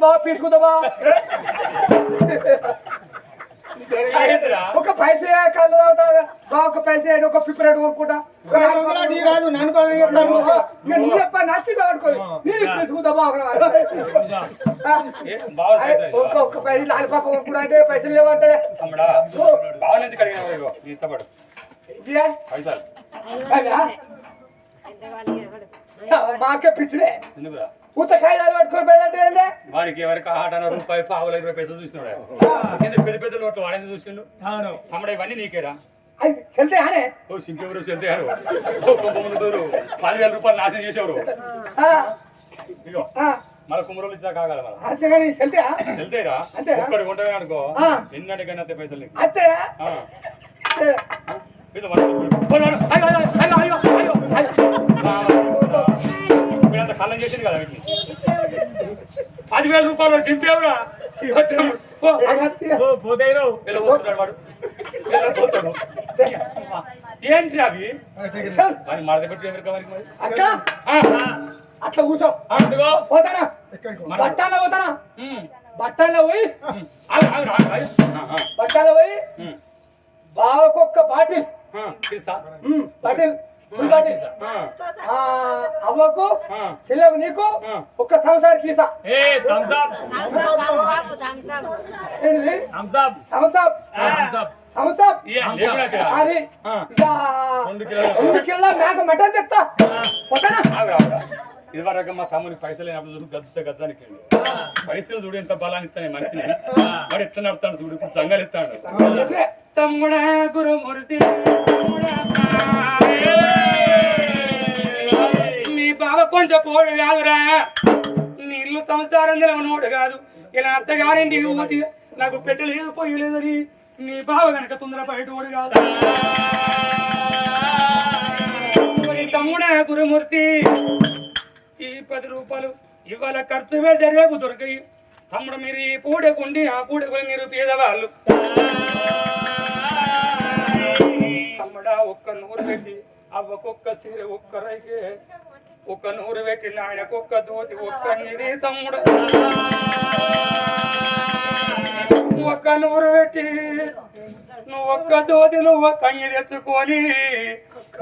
బాగా పీసుకుందామా ఒక పైసే కళ్ళు బాగా ఒక పైసే ఒక పిప్పరేట్ కొనుక్కుంటా కాదు నువ్వు చెప్ప నచ్చింది ఆడుకో పీసుకుందామా ఒక్క పైసలు లాలిపాప కొనుక్కుంటా అంటే పైసలు లేవంటే మాకే పిచ్చిలే ఉత్తకాయలు పట్టుకొని పోయిందంటే వారికి ఎవరికి ఆట రూపాయి పావుల 20 పైసలు చూసినాడు పెద్ద పెద్ద నోట్లు వాడేది చూసిండు అమ్మడ ఇవన్నీ నీకేరా చెల్తే అనే ఓ సింకెవరు చెల్తారు 10,000 రూపాయలు నాశనం చేసేవారు ఇగో మన కుమ్మరోలు ఇచ్చా కాగల మన అంతేగాని చెల్తే చెల్తేరా ఒక్కడి కొంటమే అనుకో ఎన్నటికైనా అంతే పైసలు నీకు అంతే కళ్ళం చేసింది కదా వీటిని 10,000 రూపాయలు చింపేవురా పోతాడు వాడు పోతాడు ఏంటి అవి అని మడత పెట్టి అట్లా కూర్చో పోతానా బట్టాలో పోతానా బట్టాలో పోయి బట్టాలో పోయి బావకొక్క బాటిల్ బాటిల్ అవ్వకు చెల్లెవు నీకు ఒక్క సంసారి కీసా అది 2 కిలోల మేక మటన్ తెస్తా ఇదివరకు మా తమ్ముని పైసలు అయినప్పుడు గద్దానికి పైసలు చూడు ఎంత బలాన్ని ఇస్తాను మనిషిని వాడు ఎట్లా నడుతాడు చూడు ఇప్పుడు సంఘాలు ఇస్తాడు తమ్ముడా గురుమూర్తి నీ బావ కొంచెం పోడు కాదురా నీ ఇల్లు సంసారం నిలవనోడు కాదు ఇలా అత్తగారింటికి పోతే నాకు పెట్టలేదు పోయలేదని నీ బావ కనుక తొందర బయట ఓడు కాదు తమ్ముడా గురుమూర్తి ఈ 10 రూపాయలు ఇవాళ ఖర్చు వేసే రేపు దొరకాయి తమ్ముడు మీరు ఈ పూడకుండి ఆ పూడకు మీరు పేదవాళ్ళు తమ్ముడా ఒక్క 100 పెట్టి అవ్వకొక్క సీర ఒక్క రైకే ఒక్క 100 పెట్టి నాయనకొక్క దోతి ఒక్క నిధి తమ్ముడు ఒక్క 100 పెట్టి నువ్వు ఒక్క దోతి నువ్వు ఒక్క అంగి తెచ్చుకొని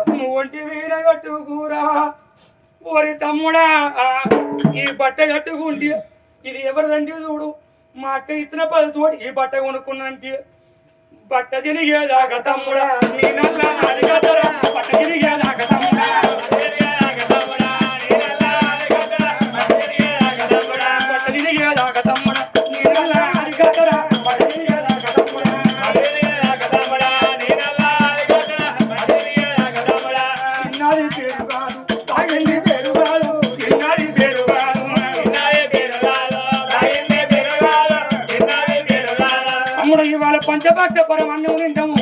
నువ్వు ఒంటి వీర కట్టుకురా ఓరి తమ్ముడా ఈ బట్ట కట్టుకుంటే ఇది ఎవరిదంటే చూడు మా అక్క ఇచ్చిన 10 తోటి ఈ బట్ట కొనుక్కున్నంటే బట్ట తిరిగేదాకా తమ్ముడా నీ నల్ల అడిగదరా బట్ట తిరిగేదాకా తమ్ముడా బట్ట తిరిగేదాకా తమ్ముడా నీ నల్ల అడిగదరా బట్ట తిరిగేదాకా తమ్ముడా ఇన్నాది పేరు కాదు తాగింది పేరు కాదు ఇన్నాది పేరు కాదు తమ్ముడు ఇవాళ పంచభక్ష పరమన్నం తింటాము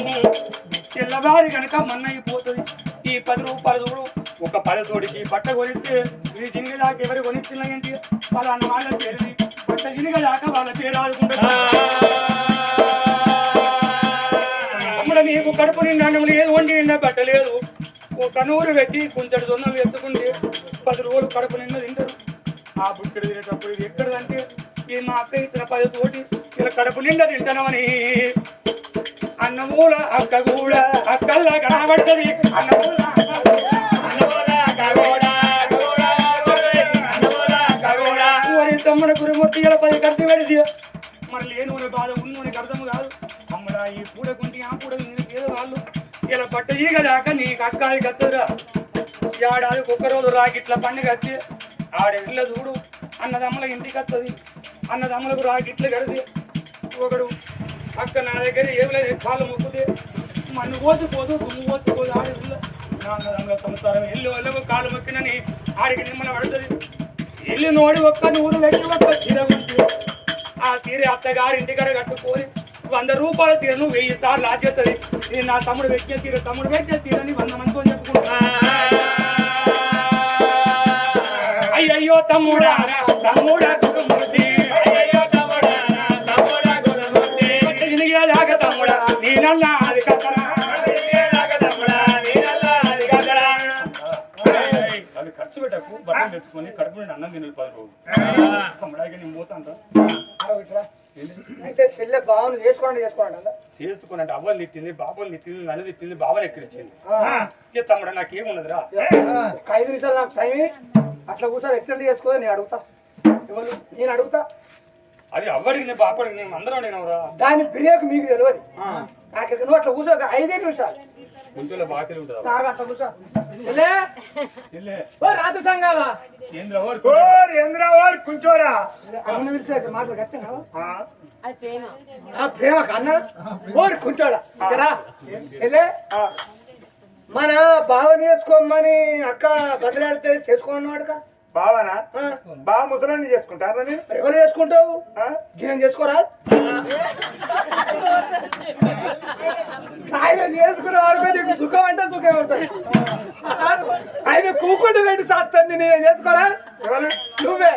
తెల్లవారి కనుక మన్నయిపోతుంది ఈ 10 రూపాయలు చూడు ఒక 10 తోడికి బట్ట కొనిస్తే ఈ జింగి దాకా ఎవరు కొనిచ్చినాయంటే పలానా వాళ్ళ పేరుది బట్ట జినిగ దాకా వాళ్ళ పేరు ఆదుకుంటారు తమ్ముడు నీకు కడుపు నిండా అన్నం లేదు వండి నిండా బట్ట లేదు ఒక 100 పెట్టి కొంచెం జొన్నలు ఎత్తుకుంటే 10 రోజులు కడుపు నిండా తింటారు ఆ బుక్కడు తినేటప్పుడు ఇది ఎక్కడదంటే ఈ మా అక్క ఇచ్చిన 10 తోటి ఇలా కడుపు నిండా తింటానమని అన్నమూల అక్క కూడా అక్కల్లా కనబడుతుంది తమ్ముడు గురుమూర్తి ఇలా 10 ఖర్చు పెడితే మరి లేని బాధ ఉన్నోనికి అర్థం కాదు అమ్మడా ఈ పూడకుంటే ఆ పూడ ఏదో వాళ్ళు ఇలా బట్ట ఈగ దాకా నీకు అక్కాది కత్తరా ఏడాదికి 1 రోజు రాగిట్ల పండుగ వచ్చి ఆడ ఇళ్ళ చూడు అన్నదమ్మల ఇంటికి వస్తుంది అన్నదమ్మలకు రాగిట్లు కడితే ఒకడు అక్క నా దగ్గర ఏమి లేదు కాళ్ళు మొక్కుతే మన్ను పోసిపోదు దుమ్ము పోసిపోదు ఆడ అన్నదమ్మల సంసారం ఇల్లు వాళ్ళకు కాళ్ళు మొక్కినని ఆడికి నిమ్మల పడుతుంది ఇల్లు నోడి ఒక్క 100 పెట్టి ఒక్క చీర ఉంటే ఆ చీర అత్తగారి ఇంటికాడ కట్టుకొని 100 రూపాయల చీరను 1000 సార్లు ఆచేస్తుంది ఇది నా తమ్ముడు పెట్టే చీర తమ్ముడు పెట్టే చీరని 100 మందితో చెప్పుకుంటా అయ్యయ్యో తమ్ముడా తమ్ముడా గురుమూర్తి అయ్యయ్యో తమ్ముడా తమ్ముడా గురుమూర్తి తిరిగేదాకా తమ్ముడా నీ నల్ల అది కట్టరా తిరిగేదాకా తమ్ముడా నీ నల్ల అది కట్టరా ఖర్చు పెట్టకు బట్టలు తెచ్చుకొని కడుపు నుండి అన్నం తినదు 10 రోజులు తమ్ముడాకి నేను పోతాంట అయితే చెల్లె బావను చేసుకోండి చేసుకుని అంటే అవ్వలు తిట్టింది బాబులు తిట్టింది నన్ను తిట్టింది బాబులు ఎక్కిరించింది ఇక తమ్ముడు నాకేమున్నదిరా ఒక 5 నిమిషాలు నాకు టైం అట్లా కూర్చొని ఎక్స్టెండ్ చేసుకో నేను అడుగుతా నేను అడుగుతా అది అవ్వడికి నేను బాపడికి నేను అందరం అడిగినవరా దాని బ్రేక్ మీకు తెలియదు నాకు నువ్వు అట్లా కూర్చో ఒక 5 నిమిషాలు గుంటూరులో బాగా తెలివి ఉంటుంది నాకు అట్లా కూర్చో రాత్రి సంఘావా కొంచెడా అమ్మని పిలిచే మాటలు కట్టినా ప్రేమ కన్నా ఓరి కొంచెడా మన బావని వేసుకోమని అక్క బదిలాడితే చేసుకోమన్నవాడుగా బావనా బావ ముసలాన్ని చేసుకుంటారా నేను ఎవరు చేసుకుంటావు నేను చేసుకోరా ఆయన చేసుకునే వరకు నీకు సుఖం అంటే సుఖం అవుతుంది ఆయన కూకుంటూ పెట్టి సాత్తాన్ని నేను చేసుకోరా నువ్వే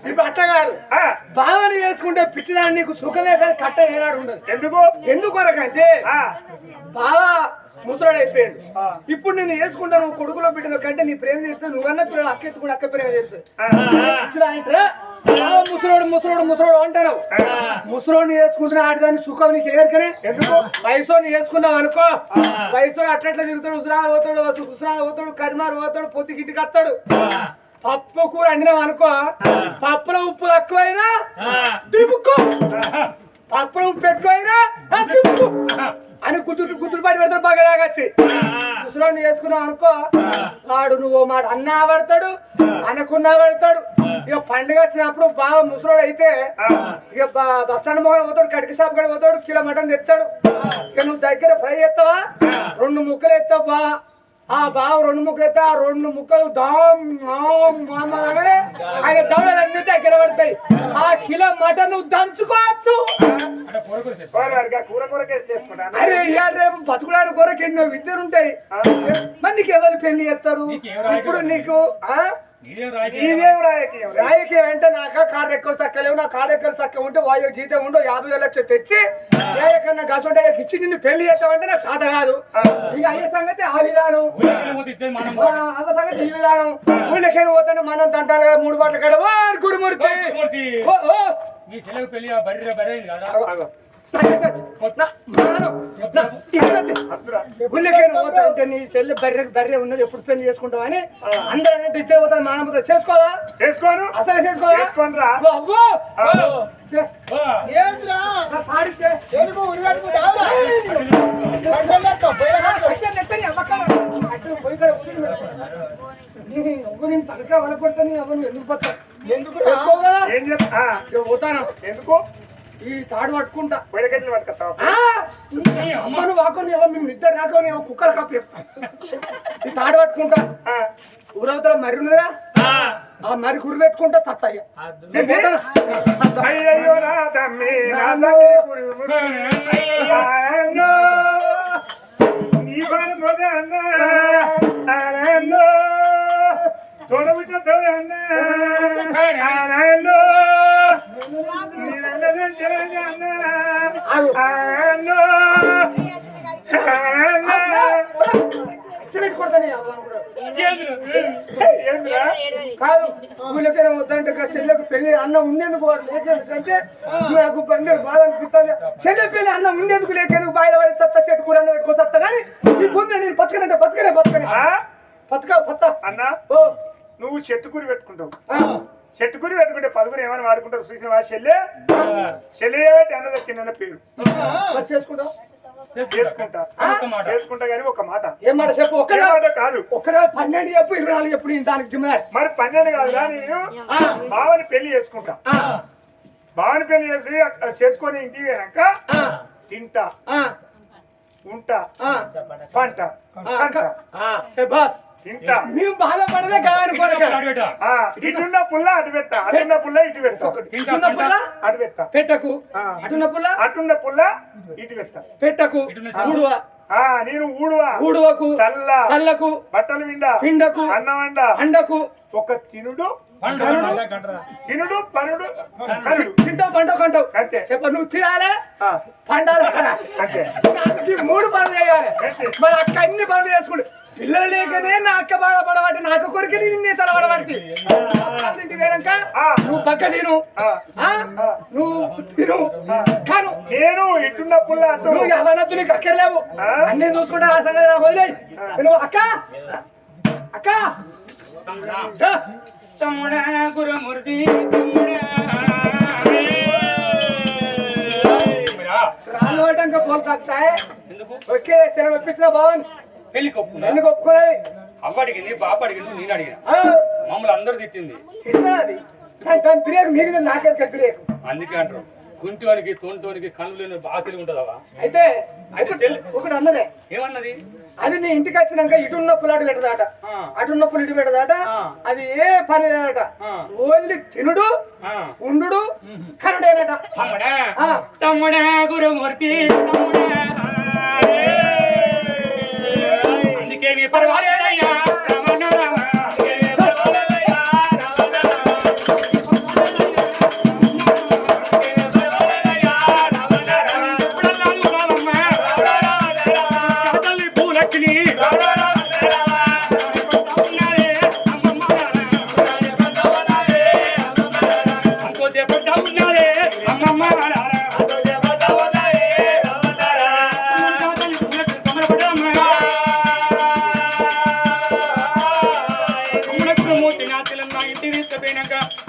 ఇప్పుడు అట్ట కాదు బావని చేసుకుంటే పిచ్చిదాన్ని నీకు సుఖమే కానీ కట్ట ఏనాడు ఉండదు ఎందుకొరకంటే బావా ముసలాడు అయిపోయాడు ఇప్పుడు నేను వేసుకుంటా నువ్వు కొడుకులో పెట్టిన కంటే నీ ప్రేమ చేస్తే నువ్వన్నా పిల్లలు అక్క ఎత్తుకుని అక్క ప్రేమ చేస్తుంది ముసలోడు అంటారు ముసలోడిని వేసుకుంటున్నా ఆడదాన్ని సుఖం నీకు ఎగరికనే ఎందుకు వయసుని వేసుకున్నావు అనుకో వయసు అట్లట్లా తిరుగుతాడు ఉసురా పోతాడు కరిమారు పోతాడు పొద్దు గిట్టుకు వస్తాడు పప్పు కూర అండినావు అనుకో పప్పులో ఉప్పు తక్కువైనా దిముక్కో పప్పులో ఉప్పు ఎక్కువైనా దిముక్కు అని కుదురు పాటి పెడతాడు బాగా లాగచ్చి ముసలోడిని వేసుకున్నావు అనుకో వాడు నువ్వు మాట అన్నా పడతాడు అనకున్నా పడతాడు ఇక పండుగ వచ్చినప్పుడు బాగా ముసలోడు అయితే ఇక బస్ స్టాండ్ మొగలు పోతాడు కడికి షాప్ కడ పోతాడు కిలో మటన్ తెస్తాడు ఇక నువ్వు దగ్గర ఫ్రై చేస్తావా 2 ముక్కలు ఎత్తావు బా ఆ బావ 2 ముక్కలు ఎత్తా ఆ 2 ముక్కలు దామనే ఆయన దవడలన్నీ దగ్గర పడతాయి ఆ కిలో మటన్ నువ్వు దంచుకోవచ్చు అరే రేపు బతుకుడానికి కొరకు ఎన్నో విద్యలు ఉంటాయి మరి నీకు ఎవరు పెళ్లి చేస్తారు ఇప్పుడు నీకు రాయికి అంటే నాక కారు ఎక్కువ చక్కలేవు నా కారు ఎక్కువ చక్క ఉంటే వాయు జీతం ఉండు 50,000 లక్షలు తెచ్చి ఏకన్నా గసుంటే ఇచ్చి నిన్ను పెళ్లి చేస్తామంటే నాకు సాధ కాదు ఇక అయ్యే సంగతి ఆ విధానం అవ సంగతి ఈ విధానం ఊళ్ళకేమి పోతాను మనం తంటాలి 3 బాటలు కడవా గురుమూర్తి పోతాంటే నీ చెల్లి బర్రె ఉన్నది ఎప్పుడు పెళ్లి చేసుకుంటావు అని అందరూ ఇచ్చే పోతాను మానవుతో చేసుకోవా చేసుకోను అసలు చేసుకోవా తనకా వలపడతాను అవన్నీ ఎందుకు పోతాను ఎందుకు ఈ తాడు పట్టుకుంటా అమ్మను వాకొని మేము ఇద్దరు రాకొని కుక్కలు కప్పి ఈ తాడు పట్టుకుంటా ఊరవతల మర్రి ఉన్నదా ఆ మర్రి గురి పెట్టుకుంటా సత్తయ్య తోడబిట్ట కాదు ఊళ్ళకైనా వద్దంటే చెల్లెకు పెళ్లి అన్నం ఉండేందుకు అంటే నాకు బంగారు బాధ అనిపిస్తుంది చెల్లె పెళ్లి అన్నం ఉండేందుకు లేకేందుకు బాయిల పడి సత్త చెట్టు కూర పెట్టుకో సత్తా కానీ ఈ భూమిని నేను బతకనంటే బతక అన్నా నువ్వు చెట్టు కూరి పెట్టుకుంటావు చెట్టు కూరి పెట్టుకుంటే 10 ఏమైనా వాడుకుంటారు చూసిన చెల్లె అన్నది చిన్న పేరు చేసుకుంటా కానీ ఒక మాట ఏం మాట చెప్పు ఒక్క కాదు ఒక్క 12 చెప్పు 24 చెప్పు దానికి జిమ్మారు మరి 12 కాదు నేను బావని పెళ్లి చేసుకుంటా బావని పెళ్లి చేసి చేసుకొని ఇంటికి పోయాక తింటా ఉంటా పంట తింటా మేము బాధపడలే ఇటున్న పుల్ల అటు పెట్టా అటున్న పుల్ల ఇటు పెట్టా అటు పెట్టా పెట్టకు అటున్న పుల్ల ఇటు పెట్టా పెట్టకు నేను ఊడువకు చల్లకు బట్టలు పిండకు అన్నం అండకు ఒక తినుడు పనుడు తింటావు పంటవు కంటావు అంతే చెప్ప నువ్వు తినాలే పండాలి అంతే 3 పనులు చేయాలి మరి అక్క అన్ని పనులు చేసుకుంటు పిల్లలు లేకనే నా అక్క బాధపడవాలి కాబట్టి నాకు కొరికి నిన్నే తలబడబడితే ఇంటికి పోయాక నువ్వు పక్క తిను నువ్వు తిను కాను నేను ఇటున్న పుల్ల నువ్వు ఎవరన్నట్టు నీకు అక్కర్లేవు అన్ని చూసుకుంటే ఆ సంగతి నాకు వదిలేయి నువ్వు అక్క అక్క తమ్ముడా గురుమూర్తి రాళ్ళు పడ్డాక పోల్కొస్తాయి ఓకే సరే ఒప్పించిన బావన్ పెళ్లికి ఒప్పుకున్నా ఎందుకు ఒప్పుకోవాలి అవ్వ అడిగింది బాప అడిగింది నేను అడిగిన మమ్మల్ని అందరూ తిట్టింది అది దాని బ్రేక్ మీకు నాకే బ్రేక్ అందుకే అంటారు కుంటివానికి తోంటోనికి కళ్ళు లేని బాగా తెలివి ఉంటుందవా అయితే ఒకటి అన్నదే ఏమన్నది అది నీ ఇంటికి వచ్చినాక ఇటున్న పులాటు పెట్టదాట అటున్న పులి ఇటు పెట్టదాట అది ఏ పని లేదట ఓన్లీ తినుడు ఉండు కనుడేనట తమ్ముడా గురుమూర్తి అందుకే నీ పర్వాలేదయ్యా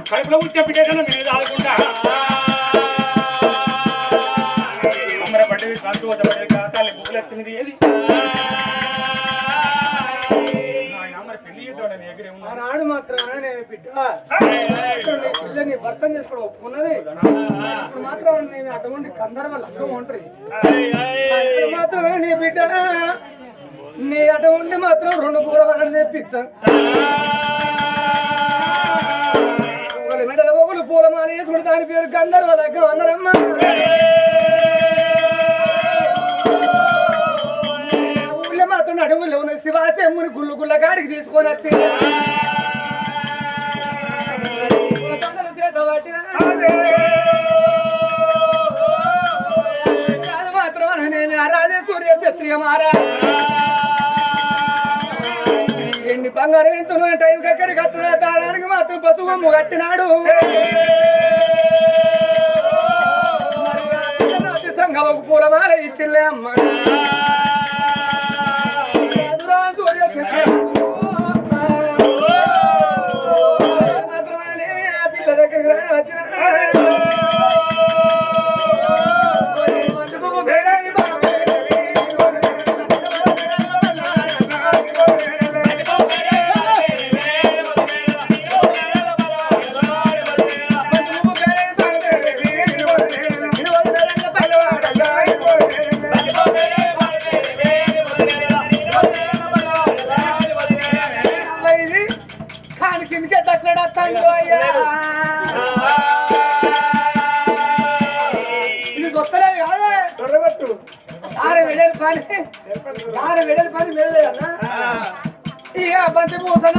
కడుపులో ఉచ్చ బిడ్డను మీద ఆదుకుంటా అమరపడ్డది సంతోషపడ్డది తల్లి బుక్కులు వచ్చింది ఏది ఆనాడు మాత్రమే నేను బిడ్డ నీ భర్తను చేసుకోవడం ఒప్పుకున్నది ఇప్పుడు మాత్రం నేను అటువంటి కందరం లక్ష్యం ఉంటుంది మాత్రమే నీ బిడ్డ నీ అటువంటి మాత్రం 2 పూలవాళ్ళు తెప్పిస్తాను మెడల ఒగులు పూలమాల వేసుకుని దాని పేరు గంధర్వ లగ్గం అన్నారమ్మా ఊళ్ళో మాత్రం అడవుల్లో ఉన్న శివాసెమ్ముని గుళ్ళు గుళ్ళ కాడికి తీసుకొని వచ్చి మాత్రం నేను రాజే సూర్య క్షత్రియ మారా ఎన్ని బంగారం ఎంత టైం ఎక్కడికి వస్తుందా తాడానికి మాత్రం పసుపు కట్టినాడు సంఘకు పూలమాల ఇచ్చిలే అమ్మ పిల్ల దగ్గర వచ్చిన ఇది గొప్పలేదు కాదే దొరబట్టు ఆరు వెడలు పని వెళ్ళలేదన్నా ఇక బంతి పూసన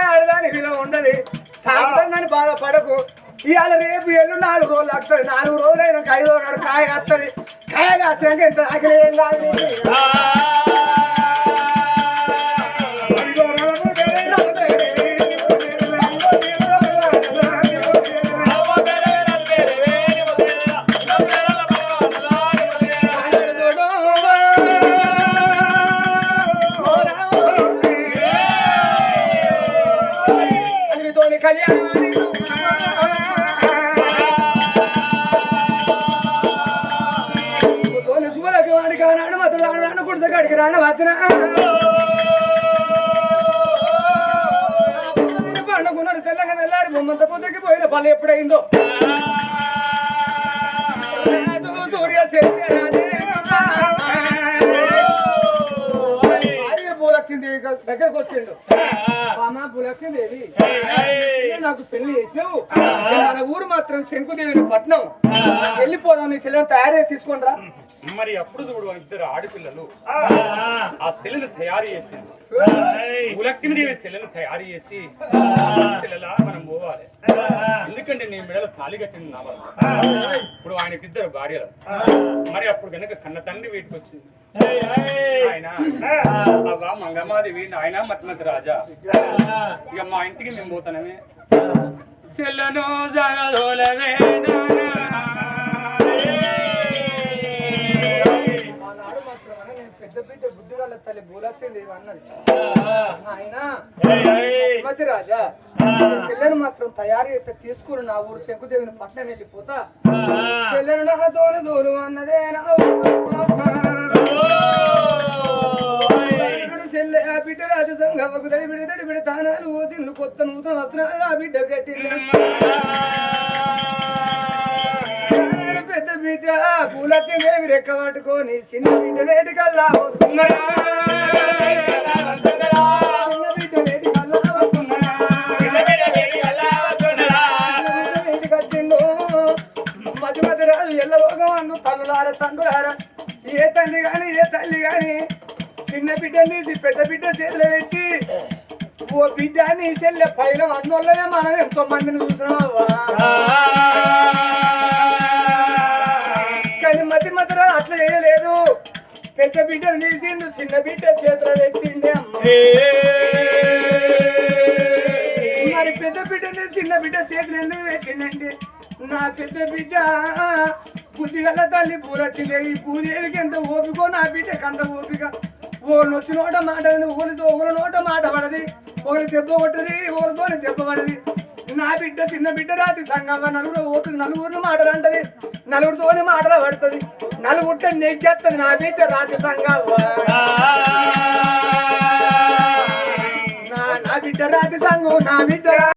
ఆడదాని విలువ ఉండదు సాగుతుందని బాధపడకు ఇవాళ రేపు ఎల్లు 4 రోజులు వస్తుంది 4 రోజులు అయినా 5వ నాడు కాయ వస్తుంది కాయ కాసినాక ఎంత ఆకలి ఏం కాదు గడికి రాని వచ్చిన పండుకున్నాడు తెల్లగా తెల్లారి బొమ్మంత పొద్దుకి పోయిన పళ్ళు ఎప్పుడైందో సూర్య పూలొచ్చింది దగ్గరకు వచ్చిండు అమ్మ పూలొచ్చింది ఏది నాకు పెళ్లి చేసావు మన ఊరు మాత్రం శంకుదేవి చెంకుదేవిని పట్నం వెళ్ళిపోదాం. నీ చెల్లెని తయారు చేసి తీసుకొని రా. మరి అప్పుడు చూడు ఇద్దరు ఆడపిల్లలు ఆ సెల్లును తయారు చేసింది. లక్ష్మీదేవి సెల్లును తయారు చేసి సెల్లలా మనం పోవాలి. ఎందుకంటే నీ మెడలో తాళి కట్టింది నా వల్ల. ఇప్పుడు ఆయనకి ఇద్దరు భార్యలు. మరి అప్పుడు కనుక కన్న తండ్రి వీటికి వచ్చింది. ఆయన అవ్వ మంగమాదేవి నాయన మత్మతి రాజా ఇక మా ఇంటికి మేము పోతానమే. సెల్లను జగదోలవే పెద్ద బిడ్డ బుద్ధి వాళ్ళ తల్లి బూలొచ్చింది అన్నది. ఆయన మతి రాజా చెల్లెను మాత్రం తయారు చేస్తే తీసుకుని నా ఊరు శంకుదేవిని పట్నం వెళ్ళిపోతా. చెల్లెను నా తోలు దూరు అన్నదే చెల్లె ఆ బిడ్డ రాజు సంగమకు తడి బిడ తానాలు తిన్ను కొత్త నూతన వస్త్రాలు ఆ బిడ్డ కట్టింది. పెద్ద బిడ్డ పూలచ్చేవి రెక్క పట్టుకొని చిన్న బిడ్డ వేటికల్లా వస్తున్నాడా. చిన్న బిడ్డ వేటికచ్చిండు. మధ్య మధ్య రాజు ఎల్లలోగా అన్ను తల్లులార తండ్రులార ఏ తండ్రి గాని ఏ తల్లి గాని చిన్న బిడ్డ తీసి పెద్ద బిడ్డ చెల్లె పెట్టి ఓ బిడ్డ నీ చెల్లె పైన అందువల్లనే మనం ఎంతో మందిని చూసినావా. కానీ మధ్య మధ్యలో అట్లా చేయలేదు. పెద్ద బిడ్డను తీసిండు చిన్న బిడ్డ చేతులు పెట్టిండే అమ్మ. మరి పెద్ద బిడ్డని చిన్న బిడ్డ చేతులు ఎందుకు పెట్టిండండి. నా పెద్ద బిడ్డ బుద్ధిగల తల్లి పూలొచ్చింది. ఈ పూజకి ఎంత ఓపికో నా బిడ్డకి అంత ఓపిక. ఓళ్ళు వచ్చి నోట మాట ఊరితో ఒకరి నోట మాట పడది, ఒకరి దెబ్బ కొట్టది, ఒకరితోని దెబ్బ పడది. నా బిడ్డ చిన్న బిడ్డ రాత్రి సంగంగా నలుగురు పోతుంది, నలుగురిని మాటలు అంటది, నలుగురితోని మాటలు పడుతుంది, నలుగురితో నెగ్గేస్తుంది నా బిడ్డ రాత్రి సంగవ్వ. నా బిడ్డ రాత్రి సంఘం నా బిడ్డ